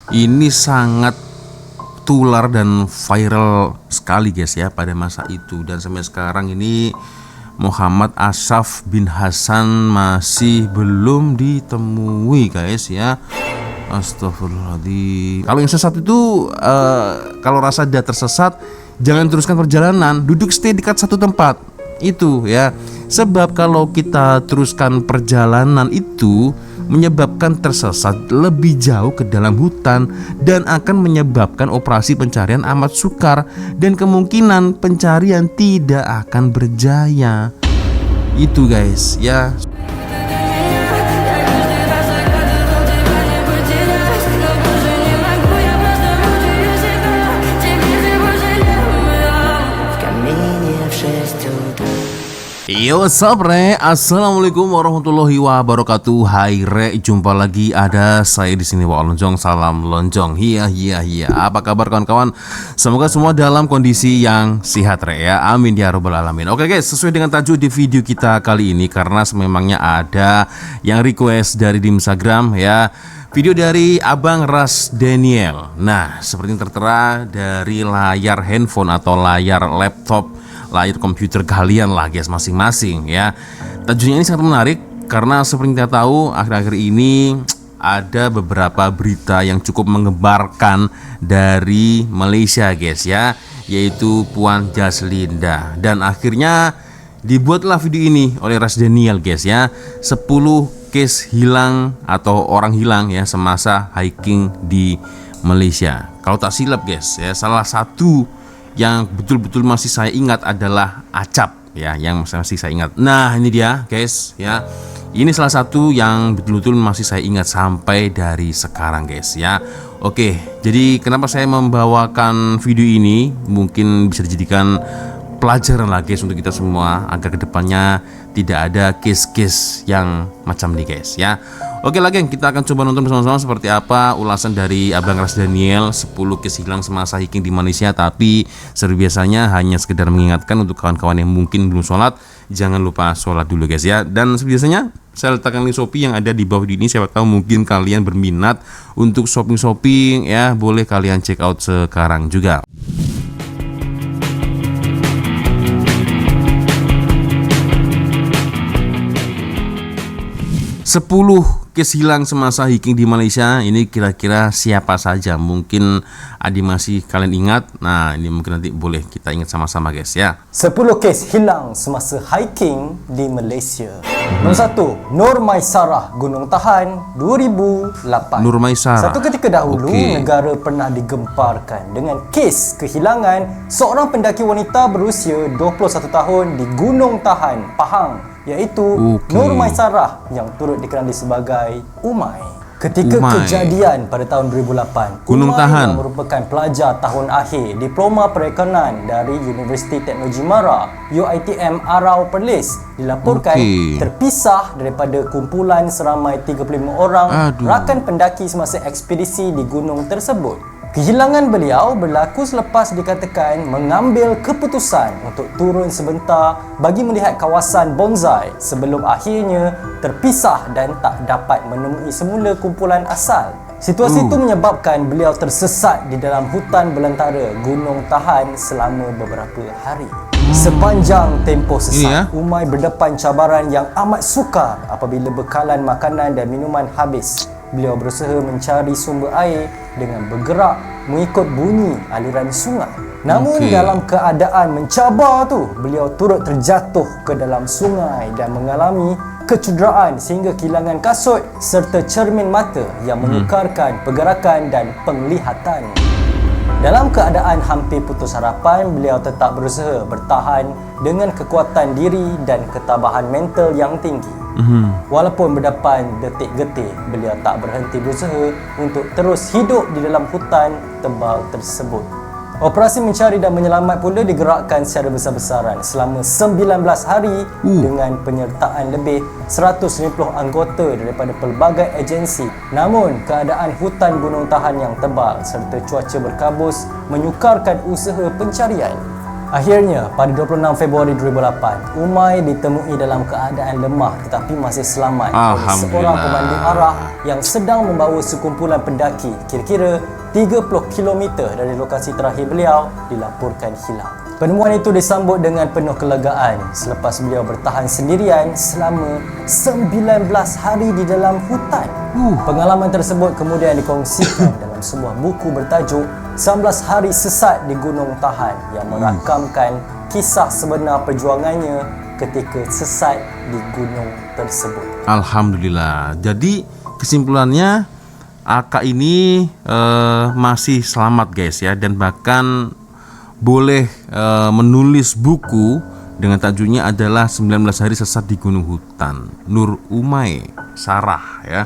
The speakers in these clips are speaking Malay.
Ini sangat tular dan viral sekali guys ya pada masa itu, dan sampai sekarang ini Muhammad Ashraf bin Hasan masih belum ditemui guys ya. Astagfirullahaladzim. Kalau yang sesat itu kalau rasa dia tersesat, jangan teruskan perjalanan, duduk stay dekat satu tempat itu ya. Sebab kalau kita teruskan perjalanan itu menyebabkan tersesat lebih jauh ke dalam hutan dan akan menyebabkan operasi pencarian amat sukar dan kemungkinan pencarian tidak akan berjaya. Itu guys ya. Yo sabre, assalamualaikum warahmatullahi wabarakatuh. Hai re, jumpa lagi ada saya di sini Wak Lonjong. Salam lonjong. Iya. Apa kabar kawan-kawan? Semoga semua dalam kondisi yang sehat re ya. Amin ya robbal alamin. Oke guys, sesuai dengan tajuk di video kita kali ini, karena sememangnya ada yang request dari di Instagram ya. Video dari Abang Ras Daniel. Nah, seperti yang tertera dari layar handphone atau layar laptop, layar komputer kalian lah guys masing-masing ya. Tajuknya ini sangat menarik karena seperti kita tahu akhir-akhir ini ada beberapa berita yang cukup mengembarkan dari Malaysia guys ya, yaitu Puan Jaslinda. Dan akhirnya dibuatlah video ini oleh Ras Daniel guys ya. 10 case hilang atau orang hilang ya semasa hiking di Malaysia. Kalau tak silap guys ya, salah satu yang betul-betul masih saya ingat adalah Acap ya, yang masih saya ingat. Nah, ini dia guys ya. Ini salah satu yang betul-betul masih saya ingat sampai dari sekarang guys ya. Oke, jadi kenapa saya membawakan video ini? Mungkin bisa dijadikan pelajaran lah guys untuk kita semua agar kedepannya tidak ada case-case yang macam ini guys ya. Oke lagi kita akan coba nonton bersama-sama seperti apa ulasan dari Abang Ras Daniel 10 case hilang semasa hiking di Malaysia. Tapi seperti biasanya hanya sekedar mengingatkan untuk kawan-kawan yang mungkin belum sholat, jangan lupa sholat dulu guys ya. Dan seperti biasanya saya letakkan link Shopee yang ada di bawah ini. Siapa tahu mungkin kalian berminat untuk shopping ya, boleh kalian check out sekarang juga. 10 case hilang semasa hiking di Malaysia. Ini kira-kira siapa saja? Mungkin Adi masih kalian ingat. Nah, ini mungkin nanti boleh kita ingat sama-sama guys ya. 10 case hilang semasa hiking di Malaysia. Nombor 1, Nur Maisarah, Gunung Tahan 2008. Nur Maisarah. Satu ketika dahulu, negara pernah digemparkan dengan kes kehilangan seorang pendaki wanita berusia 21 tahun di Gunung Tahan, Pahang, iaitu Nur Maisarah yang turut dikenali sebagai Umay. Ketika kejadian pada tahun 2008, Gunung Umay Tahan yang merupakan pelajar tahun akhir Diploma Perikanan dari Universiti Teknologi Mara UiTM Arau Perlis dilaporkan terpisah daripada kumpulan seramai 35 orang rakan pendaki semasa ekspedisi di gunung tersebut. Kehilangan beliau berlaku selepas dikatakan mengambil keputusan untuk turun sebentar bagi melihat kawasan bonsai sebelum akhirnya terpisah dan tak dapat menemui semula kumpulan asal. Situasi itu menyebabkan beliau tersesat di dalam hutan belantara Gunung Tahan selama beberapa hari. Sepanjang tempoh sesat, Umay berdepan cabaran yang amat sukar apabila bekalan makanan dan minuman habis. Beliau berusaha mencari sumber air dengan bergerak mengikut bunyi aliran sungai. Namun dalam keadaan mencabar tu, beliau turut terjatuh ke dalam sungai dan mengalami kecederaan sehingga kehilangan kasut serta cermin mata yang menukarkan pergerakan dan penglihatan. Dalam keadaan hampir putus harapan, beliau tetap berusaha bertahan dengan kekuatan diri dan ketabahan mental yang tinggi. Walaupun berdepan detik-detik, beliau tak berhenti berusaha untuk terus hidup di dalam hutan tebal tersebut. Operasi mencari dan menyelamat pula digerakkan secara besar-besaran selama 19 hari dengan penyertaan lebih 150 anggota daripada pelbagai agensi. Namun, keadaan hutan Gunung Tahan yang tebal serta cuaca berkabus menyukarkan usaha pencarian. Akhirnya, pada 26 Februari 2008, Umay ditemui dalam keadaan lemah tetapi masih selamat oleh seorang pemandu arah yang sedang membawa sekumpulan pendaki kira-kira 30 km dari lokasi terakhir beliau dilaporkan hilang. Penemuan itu disambut dengan penuh kelegaan selepas beliau bertahan sendirian selama 19 hari di dalam hutan. Pengalaman tersebut kemudian dikongsikan dalam sebuah buku bertajuk 19 Hari Sesat di Gunung Tahan yang merakamkan kisah sebenar perjuangannya ketika sesat di gunung tersebut. Alhamdulillah. Jadi kesimpulannya Aka ini masih selamat guys ya, dan bahkan boleh menulis buku dengan tajuknya adalah 19 Hari Sesat di Gunung Hutan. Nur Umay Sarah ya.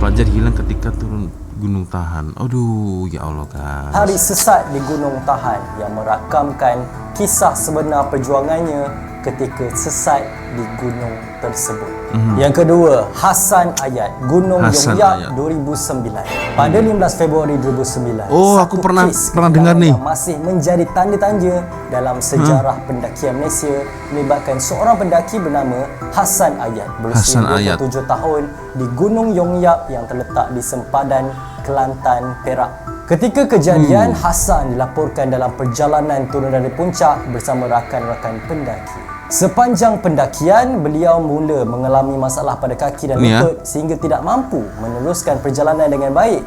Pelajar hilang ketika turun Gunung Tahan. Aduh, ya Allah guys. Hari Sesat di Gunung Tahan yang merakamkan kisah sebenar perjuangannya ketika sesat di gunung tersebut. Yang kedua, Hasan Ayat, Gunung Yongyak 2009. Pada 15 Februari 2009. Oh, aku pernah dengar nih. Masih menjadi tanda tanya dalam sejarah pendakian Malaysia melibatkan seorang pendaki bernama Hasan Ayat berusia 27 tahun di Gunung Yongyak yang terletak di sempadan Kelantan, Perak. Ketika kejadian, Hasan dilaporkan dalam perjalanan turun dari puncak bersama rakan-rakan pendaki. Sepanjang pendakian, beliau mula mengalami masalah pada kaki dan lutut sehingga tidak mampu meneruskan perjalanan dengan baik.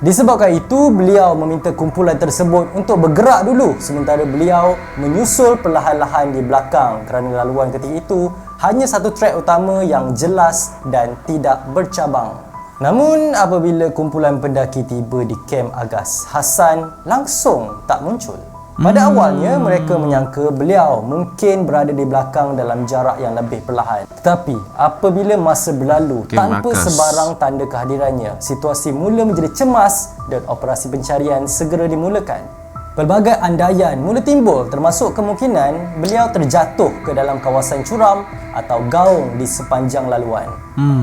Disebabkan itu, beliau meminta kumpulan tersebut untuk bergerak dulu sementara beliau menyusul perlahan-lahan di belakang kerana laluan ketika itu hanya satu trek utama yang jelas dan tidak bercabang. Namun apabila kumpulan pendaki tiba di kem Agas, Hasan langsung tak muncul. Pada awalnya mereka menyangka beliau mungkin berada di belakang dalam jarak yang lebih perlahan. Tetapi apabila masa berlalu tanpa sebarang tanda kehadirannya, situasi mula menjadi cemas dan operasi pencarian segera dimulakan. Pelbagai andaian mula timbul termasuk kemungkinan beliau terjatuh ke dalam kawasan curam atau gaung di sepanjang laluan.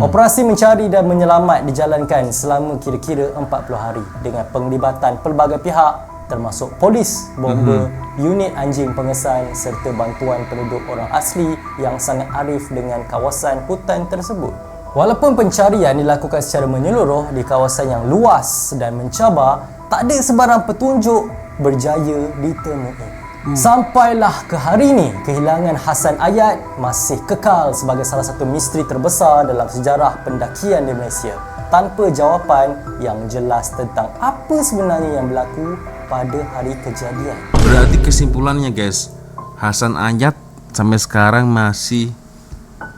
Operasi mencari dan menyelamat dijalankan selama kira-kira 40 hari dengan penglibatan pelbagai pihak termasuk polis, bomber, unit anjing pengesan serta bantuan penduduk orang asli yang sangat arif dengan kawasan hutan tersebut. Walaupun pencarian dilakukan secara menyeluruh di kawasan yang luas dan mencabar, tak ada sebarang petunjuk berjaya ditemui. Sampailah ke hari ini, kehilangan Hasan Ayat masih kekal sebagai salah satu misteri terbesar dalam sejarah pendakian di Malaysia, tanpa jawapan yang jelas tentang apa sebenarnya yang berlaku pada hari kejadian. Berarti kesimpulannya guys, Hasan Ayat sampai sekarang masih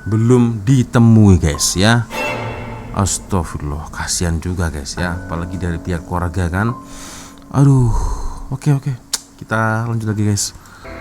belum ditemui guys ya. Astagfirullah, kasihan juga guys ya, apalagi dari pihak keluarga kan. Aduh. Oke, kita lanjut lagi guys.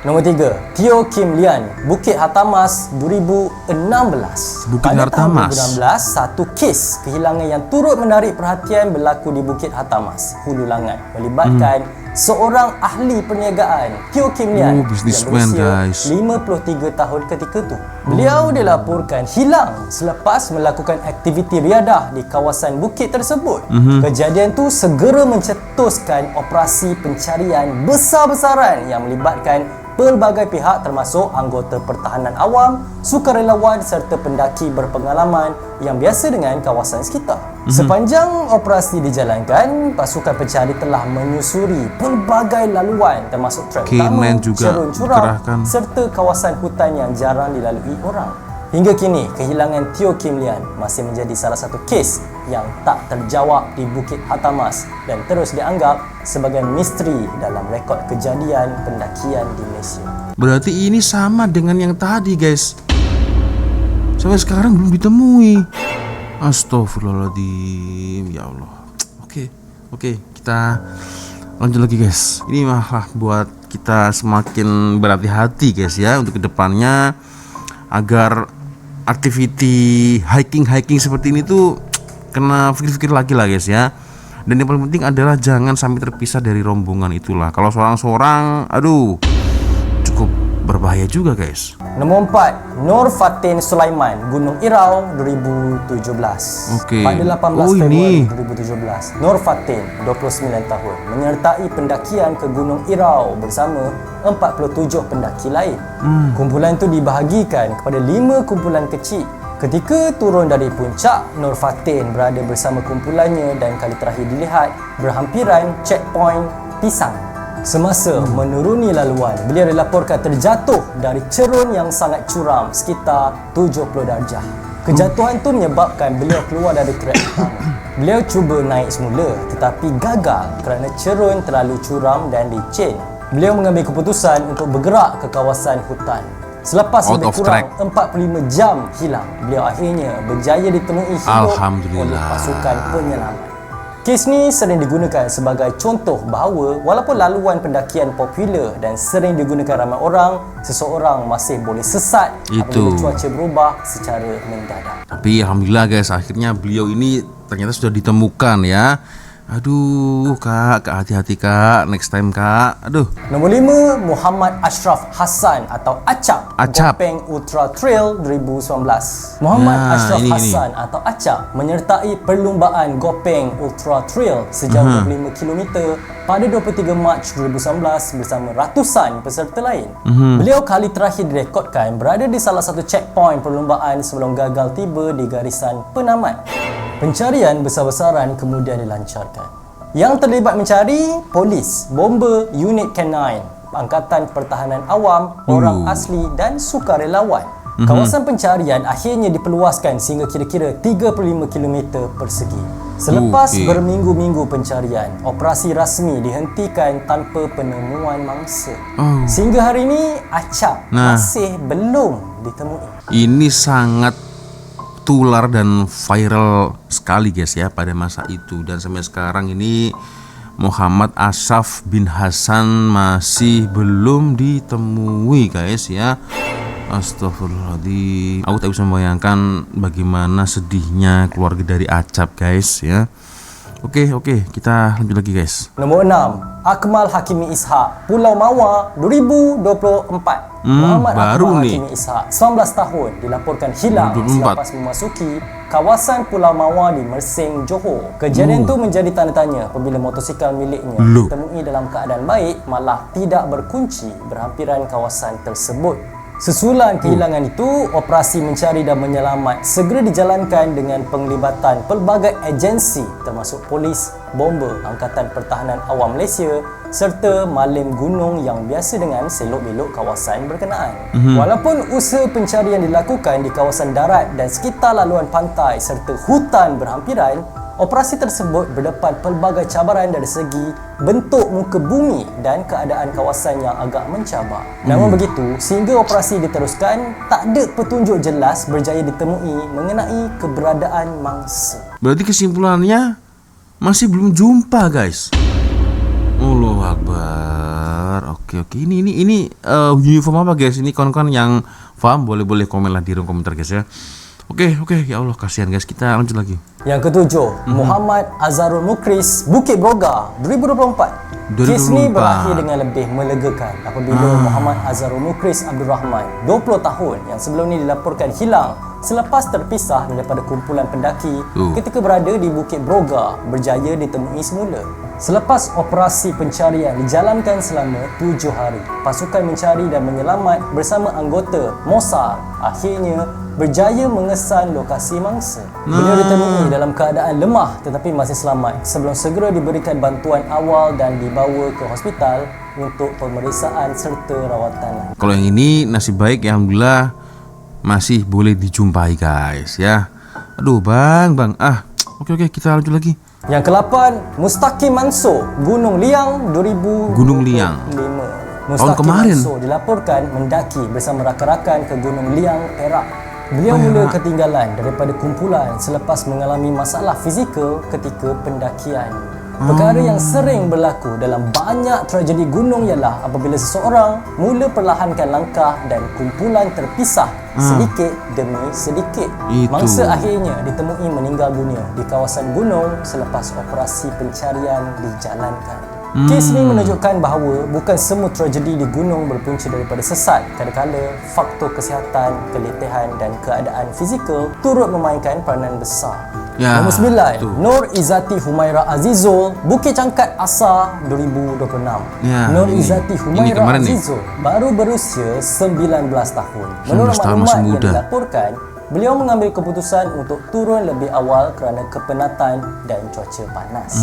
Nombor 3, Teo Kim Lian, Bukit Hartamas 2016. Bukit Pada Hartamas. tahun 2016, satu kes kehilangan yang turut menarik perhatian berlaku di Bukit Hartamas, Hulu Langat, melibatkan seorang ahli perniagaan, Teo Kim Lian, yang berusia 53 tahun ketika itu. Beliau dilaporkan hilang selepas melakukan aktiviti riadah di kawasan bukit tersebut. Kejadian itu segera mencetuskan operasi pencarian besar-besaran yang melibatkan pelbagai pihak termasuk anggota pertahanan awam, sukarelawan serta pendaki berpengalaman yang biasa dengan kawasan sekitar. Sepanjang operasi dijalankan, pasukan pencari telah menyusuri pelbagai laluan termasuk trek utama, cerun curam serta kawasan hutan yang jarang dilalui orang. Hingga kini, kehilangan Teo Kim Lian masih menjadi salah satu kes yang tak terjawab di Bukit Hartamas dan terus dianggap sebagai misteri dalam rekod kejadian pendakian di Malaysia. Berarti ini sama dengan yang tadi guys, sampai sekarang belum ditemui. Astagfirullahaladzim, ya Allah. Oke, kita lanjut lagi guys. Ini malah buat kita semakin berhati-hati guys ya untuk kedepannya, agar aktiviti hiking seperti ini tuh kena pikir-pikir lagi lah guys ya. Dan yang paling penting adalah jangan sampai terpisah dari rombongan itulah. Kalau seorang-seorang, aduh, cukup berbahaya juga guys. Nombor 4, Nur Fatin Sulaiman, Gunung Irau 2017. Okey. Pada 18 Oh, Februari ini. 2017, Nur Fatin, 29 tahun, menyertai pendakian ke Gunung Irau bersama 47 pendaki lain. Kumpulan itu dibahagikan kepada 5 kumpulan kecil. Ketika turun dari puncak, Nur Fatin berada bersama kumpulannya dan kali terakhir dilihat berhampiran checkpoint Pisang. Semasa menuruni laluan, beliau dilaporkan terjatuh dari cerun yang sangat curam sekitar 70 darjah. Kejatuhan itu menyebabkan beliau keluar dari trek utama. Beliau cuba naik semula tetapi gagal kerana cerun terlalu curam dan licin. Beliau mengambil keputusan untuk bergerak ke kawasan hutan. Selepas Out lebih of kurang track. 45 jam hilang, beliau akhirnya berjaya ditemui hidup Alhamdulillah. oleh pasukan penyelamat. Kes ni sering digunakan sebagai contoh bahawa walaupun laluan pendakian popular dan sering digunakan ramai orang, seseorang masih boleh sesat apabila Itu. cuaca berubah secara mendadak. Tapi alhamdulillah guys, akhirnya beliau ini ternyata sudah ditemukan ya. Aduh kak hati-hati kak, next time kak. Aduh. Nombor 5, Muhammad Ashraf Hassan atau Acap, Acap. Gopeng Ultra Trail 2019. Muhammad Nah, Ashraf ini. Hassan atau Acap menyertai perlumbaan Gopeng Ultra Trail sejauh 25 km pada 23 Mac 2019 bersama ratusan peserta lain. Beliau kali terakhir direkodkan berada di salah satu checkpoint perlumbaan sebelum gagal tiba di garisan penamat. Pencarian besar-besaran kemudian dilancarkan. Yang terlibat mencari, polis, bomber, unit K9, Angkatan Pertahanan Awam, orang asli dan sukarelawan. Kawasan pencarian akhirnya diperluaskan sehingga kira-kira 35 km persegi. Selepas Okey. berminggu-minggu pencarian, operasi rasmi dihentikan tanpa penemuan mangsa. Sehingga hari ini, Acap Nah. masih belum ditemui. Ini sangat tular dan viral sekali guys ya pada masa itu, dan sampai sekarang ini Muhammad Ashraf bin Hasan masih belum ditemui guys ya. Astagfirullahaladzim, aku tak bisa membayangkan bagaimana sedihnya keluarga dari Acap guys ya. Oke, kita lanjut lagi guys. Nombor 6, Akmal Hakimi Ishak, Pulau Mawar 2024. Muhammad baru Akmal ni. Hakimi Ishak, 19 tahun, dilaporkan hilang 2024. selepas memasuki kawasan Pulau Mawar di Mersing, Johor. Kejadian itu menjadi tanda tanya apabila motosikal miliknya Loh. ditemui dalam keadaan baik malah tidak berkunci berhampiran kawasan tersebut. Sesulan kehilangan itu, operasi mencari dan menyelamat segera dijalankan dengan penglibatan pelbagai agensi termasuk polis, bomber, Angkatan Pertahanan Awam Malaysia serta malim gunung yang biasa dengan selok-belok kawasan berkenaan. Walaupun usaha pencarian dilakukan di kawasan darat dan sekitar laluan pantai serta hutan berhampiran, operasi tersebut berdepan pelbagai cabaran dari segi bentuk muka bumi dan keadaan kawasan yang agak mencabar. Namun begitu, sehingga operasi diteruskan, tak ada petunjuk jelas berjaya ditemui mengenai keberadaan mangsa. Berarti kesimpulannya masih belum jumpa guys. Allahu Akbar. Oke. Ini uniform apa guys? Ini kawan-kawan yang paham boleh komen lah di ruang komentar guys ya. Oke, ya Allah kasihan guys. Kita lanjut lagi. Yang ketujuh, Muhammad Azharul Mukris, Bukit Broga 2024. Kes ni 2024. berakhir dengan lebih melegakan apabila Muhammad Azharul Mukris Abdul Rahman, 20 tahun, yang sebelum ni dilaporkan hilang selepas terpisah daripada kumpulan pendaki ketika berada di Bukit Broga, berjaya ditemui semula. Selepas operasi pencarian dijalankan selama 7 hari, pasukan mencari dan menyelamat bersama anggota Mossad akhirnya berjaya mengesan lokasi mangsa. Beliau ditemui dalam keadaan lemah tetapi masih selamat sebelum segera diberikan bantuan awal dan dibawa ke hospital untuk pemeriksaan serta rawatan. Kalau yang ini nasib baik ya, alhamdulillah masih boleh dijumpai guys ya. Aduh bang. Oke, kita lanjut lagi. Yang ke-8, Mustaqim Mansur, Gunung Liang 2025. Gunung Liang. Mustaqim kemarin. Mansur dilaporkan mendaki bersama rakan-rakan ke Gunung Liang, Perak. Beliau mula ketinggalan daripada kumpulan selepas mengalami masalah fizikal ketika pendakian. Perkara yang sering berlaku dalam banyak tragedi gunung ialah apabila seseorang mula perlahankan langkah dan kumpulan terpisah sedikit demi sedikit. Itu. Mangsa akhirnya ditemui meninggal dunia di kawasan gunung selepas operasi pencarian dijalankan. Kes ni menunjukkan bahawa bukan semua tragedi di gunung berpunca daripada sesat. Kadang-kadang faktor kesihatan, keletihan dan keadaan fizikal turut memainkan peranan besar. Ya, Nombor 9, tu. Nur Izzati Humaira Azizul, Bukit Cangkat Asar 2026. Ya, Nur ini. Izzati Ini Humaira kemarin ni. Azizul baru berusia 19 tahun. 19 Menurut tahun, maklumat masih yang muda. dilaporkan, beliau mengambil keputusan untuk turun lebih awal kerana kepenatan dan cuaca panas.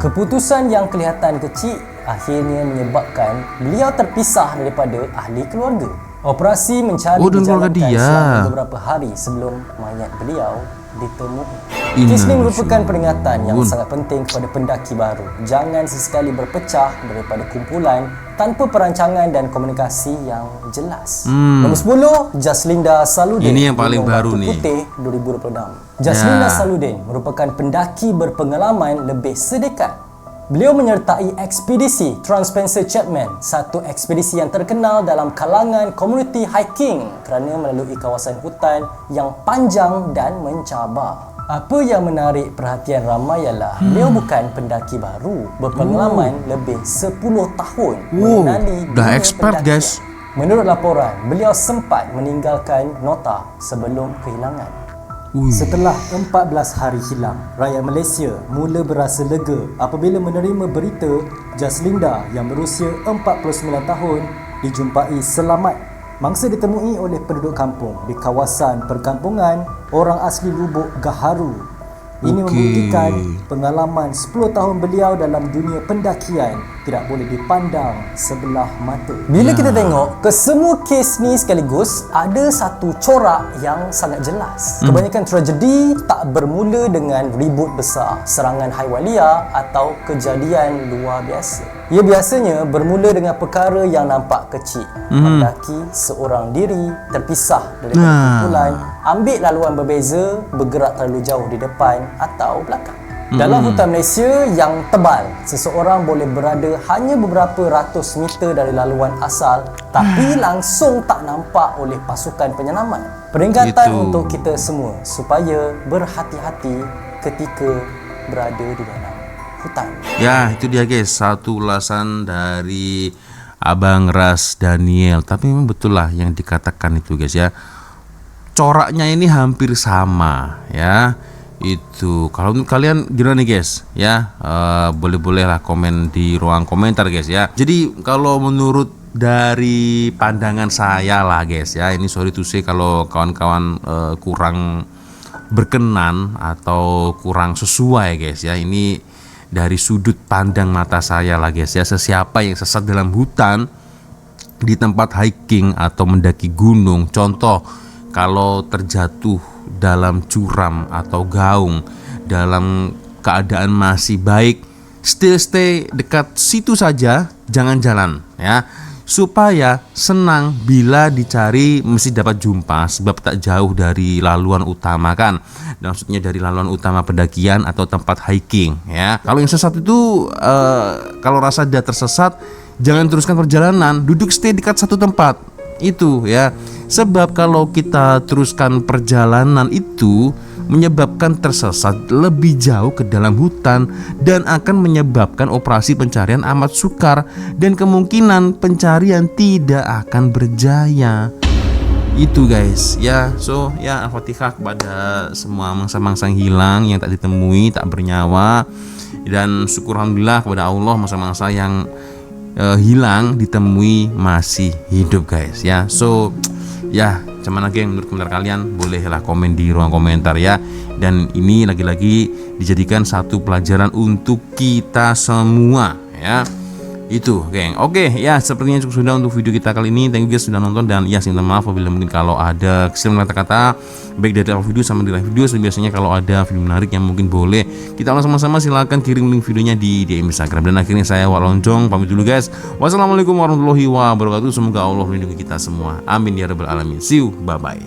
Keputusan yang kelihatan kecil akhirnya menyebabkan beliau terpisah daripada ahli keluarga. Operasi mencari dan keluarga dijalankan dia. selama beberapa hari sebelum mayat beliau ditemui. Inna Kes ini merupakan lillahi. peringatan yang sangat penting kepada pendaki baru. Jangan sesekali berpecah daripada kumpulan tanpa perancangan dan komunikasi yang jelas. Nombor 10, Jaslinda Saludin. Ini yang paling Gunung baru Batu ni. Putih 2026. Jaslinda Ya. Saludin merupakan pendaki berpengalaman lebih sedekat. Beliau menyertai ekspedisi Transpencer Chapman, satu ekspedisi yang terkenal dalam kalangan komuniti hiking kerana melalui kawasan hutan yang panjang dan mencabar. Apa yang menarik perhatian ramai ialah beliau bukan pendaki baru, berpengalaman lebih 10 tahun mengenali dah dunia expert, pendakian. guys. Menurut laporan, beliau sempat meninggalkan nota sebelum kehilangan. Setelah 14 hari hilang, rakyat Malaysia mula berasa lega apabila menerima berita Jaslinda yang berusia 49 tahun dijumpai selamat mangsa ditemui oleh penduduk kampung di kawasan perkampungan orang asli Lubuk Gaharu. Ini membuktikan pengalaman 10 tahun beliau dalam dunia pendakian tidak boleh dipandang sebelah mata. Bila kita tengok, kesemua kes ni sekaligus ada satu corak yang sangat jelas. Kebanyakan tragedi tak bermula dengan ribut besar, serangan haiwan liar atau kejadian luar biasa. Ia biasanya bermula dengan perkara yang nampak kecil. Mendaki seorang diri, terpisah daripada kumpulan, ambil laluan berbeza, bergerak terlalu jauh di depan atau belakang. Dalam hutan Malaysia yang tebal, seseorang boleh berada hanya beberapa ratus meter dari laluan asal tapi langsung tak nampak oleh pasukan penyelamat. Peringatan Itu. untuk kita semua supaya berhati-hati ketika berada di dalam hutan. Ya, itu dia guys, satu ulasan dari Abang Ras Daniel. Tapi memang betul lah yang dikatakan itu guys ya. Coraknya ini hampir sama ya. Itu kalau menurut kalian gimana nih guys ya, boleh-bolehlah komen di ruang komentar guys ya. Jadi kalau menurut dari pandangan saya lah guys ya, ini sorry to say kalau kawan-kawan kurang berkenan atau kurang sesuai guys ya, ini dari sudut pandang mata saya lah guys ya. Sesiapa yang sesat dalam hutan di tempat hiking atau mendaki gunung, contoh kalau terjatuh dalam curam atau gaung dalam keadaan masih baik, still stay dekat situ saja, jangan jalan ya, supaya senang bila dicari mesti dapat jumpa, sebab tak jauh dari laluan utama kan, maksudnya dari laluan utama pendakian atau tempat hiking ya. Kalau yang sesat itu kalau rasa dia tersesat, jangan teruskan perjalanan, duduk stay dekat satu tempat itu ya. Sebab kalau kita teruskan perjalanan itu menyebabkan tersesat lebih jauh ke dalam hutan dan akan menyebabkan operasi pencarian amat sukar dan kemungkinan pencarian tidak akan berjaya. Itu guys ya. So ya, Al-Fatihah kepada semua mangsa-mangsa yang hilang, yang tak ditemui, tak bernyawa, dan syukur alhamdulillah kepada Allah mangsa-mangsa yang hilang ditemui masih hidup guys ya. So ya, cuman lagi yang menurut komentar kalian, bolehlah komen di ruang komentar ya. Dan ini lagi-lagi dijadikan satu pelajaran untuk kita semua ya. Itu geng. Oke ya, sepertinya cukup sudah untuk video kita kali ini. Thank you guys sudah nonton, dan ya minta maaf apabila mungkin kalau ada kesalahan kata-kata baik dari awal video sama di live video. Biasanya kalau ada video menarik yang mungkin boleh kita ulas sama-sama, silahkan kirim link videonya di DM Instagram. Dan akhirnya saya Wak Loncong pamit dulu guys. Wassalamualaikum warahmatullahi wabarakatuh. Semoga Allah melindungi kita semua. Amin ya rabbal alamin. See you, bye bye.